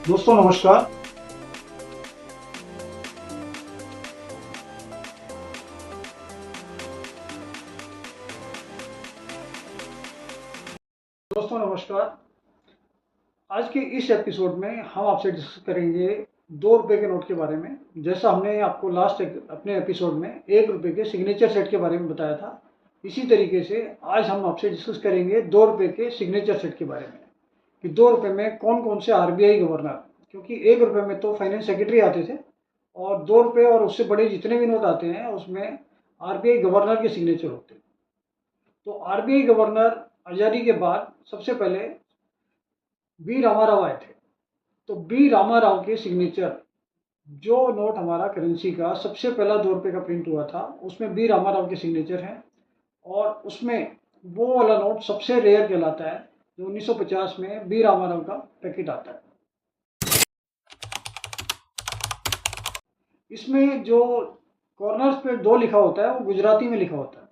दोस्तों नमस्कार। दोस्तों नमस्कार। आज के इस एपिसोड में हम आपसे डिस्कस करेंगे 2 रुपए के नोट के बारे में। जैसा हमने आपको लास्ट अपने एपिसोड में 1 रुपए के सिग्नेचर सेट के बारे में बताया था, इसी तरीके से आज हम आपसे डिस्कस करेंगे 2 रुपए के सिग्नेचर सेट के बारे में कि 2 रुपए में कौन कौन से आरबीआई गवर्नर, क्योंकि 1 रुपए में तो फाइनेंस सेक्रेटरी आते थे और 2 रुपए और उससे बड़े जितने भी नोट आते हैं उसमें आरबीआई गवर्नर के सिग्नेचर होते हैं। तो आरबीआई गवर्नर आज़ादी के बाद सबसे पहले बी रामाराव आए थे। तो बी रामाराव के सिग्नेचर, जो नोट हमारा करेंसी का सबसे पहला 2 रुपए का प्रिंट हुआ था, उसमें बी रामाराव के सिग्नेचर हैं और उसमें वो वाला नोट सबसे रेयर कहलाता है जो 1950 में बी रामाराव का पैकेट आता है। इसमें जो कॉर्नर्स पे 2 लिखा होता है वो गुजराती में लिखा होता है।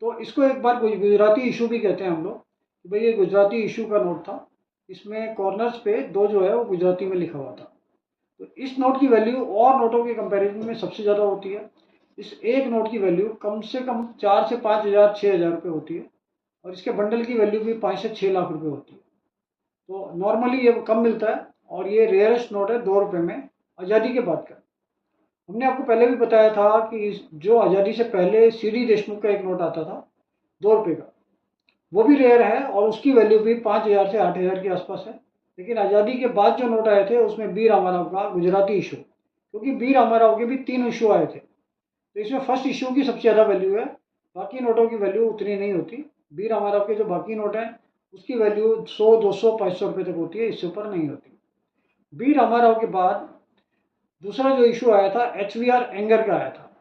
तो इसको एक बार गुजराती इशू भी कहते हैं हम लोग कि भाई ये गुजराती इशू का नोट था। इसमें कॉर्नर्स पे 2 जो है वो गुजराती में लिखा हुआ था। तो इस नोट की वैल्यू और नोटों के कंपैरिजन में सबसे ज़्यादा होती है। इस एक नोट की वैल्यू कम से कम 4 से 5 हज़ार 6 हज़ार रुपये होती है और इसके बंडल की वैल्यू भी 5 से 6 लाख रुपये होती है। तो नॉर्मली ये कम मिलता है और ये रेयरेस्ट नोट है 2 रुपये में आज़ादी के बाद का। हमने आपको पहले भी बताया था कि जो आज़ादी से पहले सीडी देशमुख का एक नोट आता था 2 रुपये का, वो भी रेयर है और उसकी वैल्यू भी 5 हज़ार से 8 हज़ार के आसपास है। लेकिन आज़ादी के बाद जो नोट आए थे उसमें बी रामाराव का गुजराती इशू, क्योंकि बी रामाराव के भी 3 इशू आए थे, तो इसमें फर्स्ट इशू की सबसे ज़्यादा वैल्यू है। बाकी नोटों की वैल्यू उतनी नहीं होती। बी रामाराव के जो बाकी नोट हैं उसकी वैल्यू 100, 200, 500 रुपये तक होती है, इससे ऊपर नहीं होती। बी रामाराव के बाद दूसरा जो इशू आया था एच वी आर एंगर का आया था।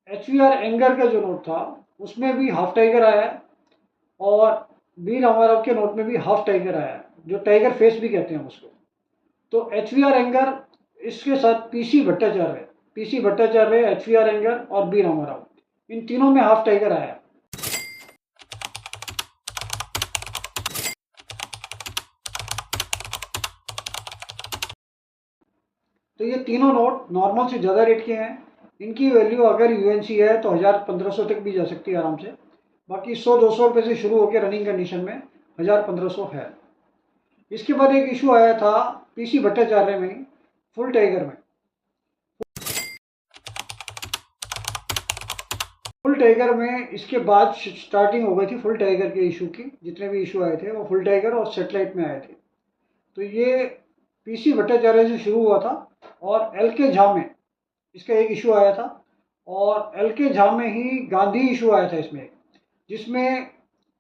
एच वी आर एंगर का जो नोट था उसमें भी हाफ टाइगर आया है और बी रामाराव के नोट में भी हाफ टाइगर आया है, जो टाइगर फेस भी कहते हैं उसको। तो एच वी आर एंगर, इसके साथ PC Bhattacharya, H V R Iyengar और बी रामाराव, इन तीनों में हाफ टाइगर आया है। तो ये तीनों नोट नॉर्मल से ज़्यादा रेट के हैं। इनकी वैल्यू अगर यूएनसी है तो 1000-1500 तक भी जा सकती है आराम से। बाकी 100-200 रुपये से शुरू होकर रनिंग कंडीशन में 1000-1500 है। इसके बाद एक इशू आया था पीसी भट्टाचार्य में, फुल टाइगर में। फुल टाइगर में इसके बाद स्टार्टिंग हो गई थी फुल टाइगर के इशू की। जितने भी इशू आए थे वो फुल टाइगर और सेटेलाइट में आए थे। तो ये पीसी भट्टाचार्य से शुरू हुआ था और एल के झा में इसका एक इशू आया था और एल के झा में ही गांधी इशू आया था इसमें, जिसमें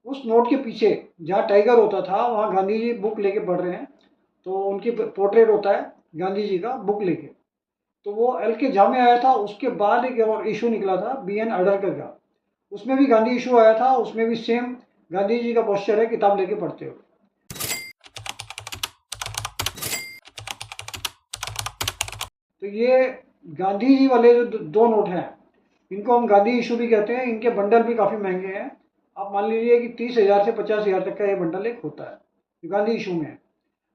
उस नोट के पीछे जहाँ टाइगर होता था वहाँ गांधी जी बुक लेके पढ़ रहे हैं, तो उनकी पोर्ट्रेट होता है गांधी जी का बुक लेके। तो वो एल के झा में आया था। उसके बाद एक और इशू निकला था बी एन अडरकर का, उसमें भी गांधी इशू आया था। उसमें भी सेम गांधी जी का पोस्चर है किताब लेके पढ़ते हुए। तो ये गांधी जी वाले जो 2 नोट हैं इनको हम गांधी इशू भी कहते हैं। इनके बंडल भी काफ़ी महंगे हैं। आप मान लीजिए कि 30,000 से 50,000 तक का ये बंडल एक होता है, जो गांधी इशू में है,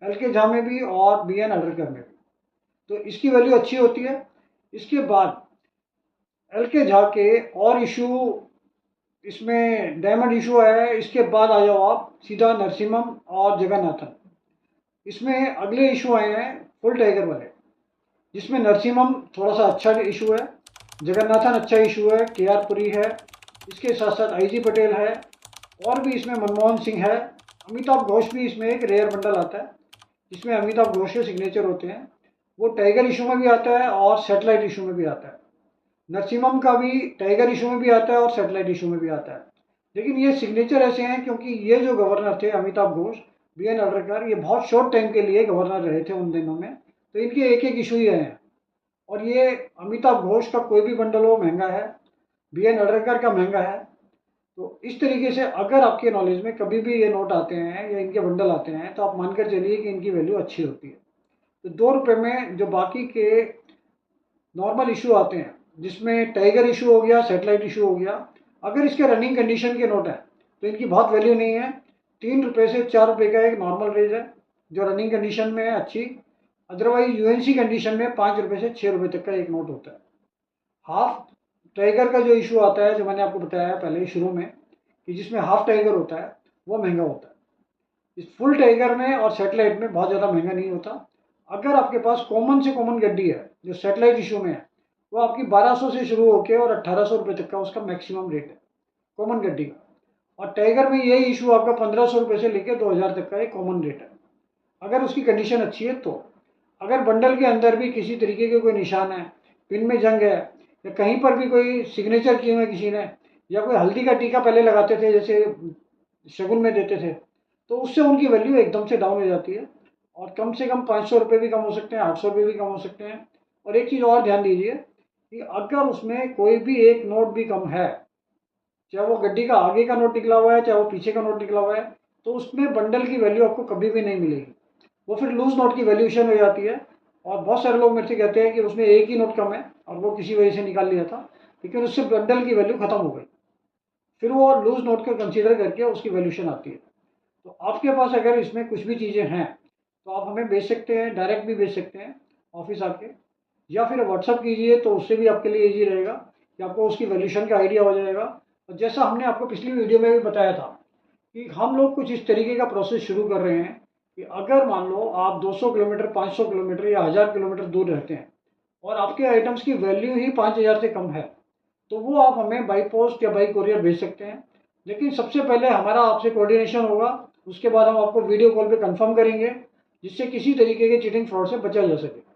एल के झा में भी और बी एन अडरकर में भी। तो इसकी वैल्यू अच्छी होती है। इसके बाद एल के झा के और इशू, इसमें डायमंड इशू है। इसके बाद आ जाओ आप सीधा नरसिम्हम और जगन्नाथन। इसमें अगले इशू आए हैं फुल टाइगर वाले, जिसमें नरसिम्हम थोड़ा सा अच्छा इशू है, जगन्नाथन अच्छा इशू है, के आर पुरी है, इसके साथ साथ आई जी पटेल है और भी इसमें मनमोहन सिंह है। अमिताभ घोष भी इसमें एक रेयर बंडल आता है जिसमें अमिताभ घोष के सिग्नेचर होते हैं। वो टाइगर इशू में भी आता है और सेटेलाइट इशू में भी आता है। नरसिम्हम का भी टाइगर इशू में भी आता है और सेटेलाइट इशू में भी आता है। लेकिन ये सिग्नेचर ऐसे हैं क्योंकि ये जो गवर्नर थे अमिताभ घोष, बी एन अडरकर, ये बहुत शॉर्ट टाइम के लिए गवर्नर रहे थे उन दिनों में, तो इनके एक एक इशू ही रहे हैं। और ये अमिताभ घोष का कोई भी बंडल हो महंगा है, बी एन अडरकर का महंगा है। तो इस तरीके से अगर आपके नॉलेज में कभी भी ये नोट आते हैं या इनके बंडल आते हैं तो आप मानकर चलिए कि इनकी वैल्यू अच्छी होती है। तो 2 रुपये में जो बाकी के नॉर्मल इशू आते हैं, जिसमें टाइगर इशू हो गया, सेटेलाइट इशू हो गया, अगर इसके रनिंग कंडीशन के नोट हैं तो इनकी बहुत वैल्यू नहीं है। 3 रुपये से 4 रुपये का एक नॉर्मल रेंज है। जो रनिंग कंडीशन में है अच्छी, अदरवाइज यूएनसी कंडीशन में 5 रुपये से 6 रुपये तक का एक नोट होता है। हाफ टाइगर का जो इशू आता है, जो मैंने आपको बताया पहले शुरू में, कि जिसमें हाफ टाइगर होता है वो महंगा होता है। इस फुल टाइगर में और सेटेलाइट में बहुत ज़्यादा महंगा नहीं होता। अगर आपके पास कॉमन से कॉमन गड्डी है जो सेटेलाइट इशू में है, वो आपकी 1200 से शुरू होकर और 1800 रुपये तक का उसका मैक्सिमम रेट है कॉमन गड्डी का। और टाइगर में यही इशू आपका 1500 रुपये से लेकर 2000 तक का एक कॉमन रेट है, अगर उसकी कंडीशन अच्छी है तो। अगर बंडल के अंदर भी किसी तरीके के कोई निशान है, पिन में जंग है, या कहीं पर भी कोई सिग्नेचर किए हुए किसी ने, या कोई हल्दी का टीका पहले लगाते थे जैसे शगुन में देते थे, तो उससे उनकी वैल्यू एकदम से डाउन हो जाती है। और कम से कम 500 रुपये भी कम हो सकते हैं, 800 रुपये भी कम हो सकते हैं। और एक चीज़ और ध्यान दीजिए कि अगर उसमें कोई भी एक नोट भी कम है, चाहे वो गड्डी का आगे का नोट निकला हुआ है चाहे वो पीछे का नोट निकला हुआ है, तो उसमें बंडल की वैल्यू आपको कभी भी नहीं मिलेगी। वो फिर लूज नोट की वैल्यूएशन हो जाती है। और बहुत सारे लोग मेरे से कहते हैं कि उसमें एक ही नोट कम है और वो किसी वजह से निकाल लिया था, लेकिन उससे बंडल की वैल्यू खत्म हो गई। फिर वो लूज नोट को कंसीडर करके उसकी वैल्यूएशन आती है। तो आपके पास अगर इसमें कुछ भी चीज़ें हैं तो आप हमें भेज सकते हैं, डायरेक्ट भी भेज सकते हैं ऑफिस आके, या फिर व्हाट्सअप कीजिए तो उससे भी आपके लिए ईजी रहेगा कि आपको उसकी वैल्यूएशन का आइडिया हो जाएगा। और जैसा हमने आपको पिछली वीडियो में भी बताया था कि हम लोग कुछ इस तरीके का प्रोसेस शुरू कर रहे हैं कि अगर मान लो आप 200 किलोमीटर, 500 किलोमीटर या 1000 किलोमीटर दूर रहते हैं और आपके आइटम्स की वैल्यू ही 5000 से कम है, तो वो आप हमें बाई पोस्ट या बाई कोरियर भेज सकते हैं। लेकिन सबसे पहले हमारा आपसे कोऑर्डिनेशन होगा, उसके बाद हम आपको वीडियो कॉल पे कंफर्म करेंगे, जिससे किसी तरीके के चीटिंग फ्रॉड से बचा जा सके।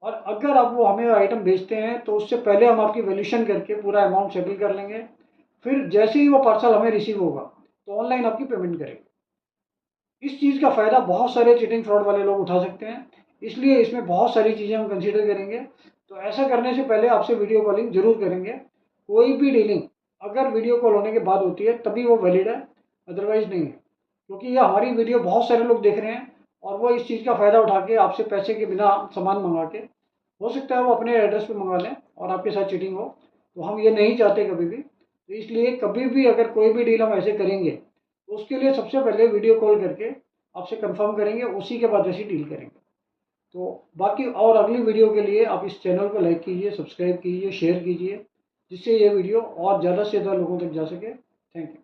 और अगर आप वो हमें आइटम भेजते हैं तो उससे पहले हम आपकी वैल्यूएशन करके पूरा अमाउंट सेटल कर लेंगे। फिर जैसे ही वो पार्सल हमें रिसीव होगा तो ऑनलाइन आपकी पेमेंट करेंगे। इस चीज़ का फ़ायदा बहुत सारे चीटिंग फ्रॉड वाले लोग उठा सकते हैं, इसलिए इसमें बहुत सारी चीज़ें हम कंसीडर करेंगे। तो ऐसा करने से पहले आपसे वीडियो कॉलिंग जरूर करेंगे। कोई भी डीलिंग अगर वीडियो कॉल होने के बाद होती है तभी वो वैलिड है, अदरवाइज नहीं है। क्योंकि ये हमारी वीडियो बहुत सारे लोग देख रहे हैं और वो इस चीज़ का फ़ायदा उठा के आपसे पैसे के बिना सामान मंगा के, हो सकता है वो अपने एड्रेस पे मंगा लें और आपके साथ चीटिंग हो। तो हम ये नहीं चाहते कभी भी। तो इसलिए कभी भी अगर कोई भी डील हम ऐसे करेंगे तो उसके लिए सबसे पहले वीडियो कॉल करके आपसे कंफर्म करेंगे, उसी के बाद ऐसी डील करेंगे। तो बाकी और अगली वीडियो के लिए आप इस चैनल को लाइक कीजिए, सब्सक्राइब कीजिए, शेयर कीजिए, जिससे ये वीडियो और ज़्यादा से ज़्यादा लोगों तक जा सके। Thank you.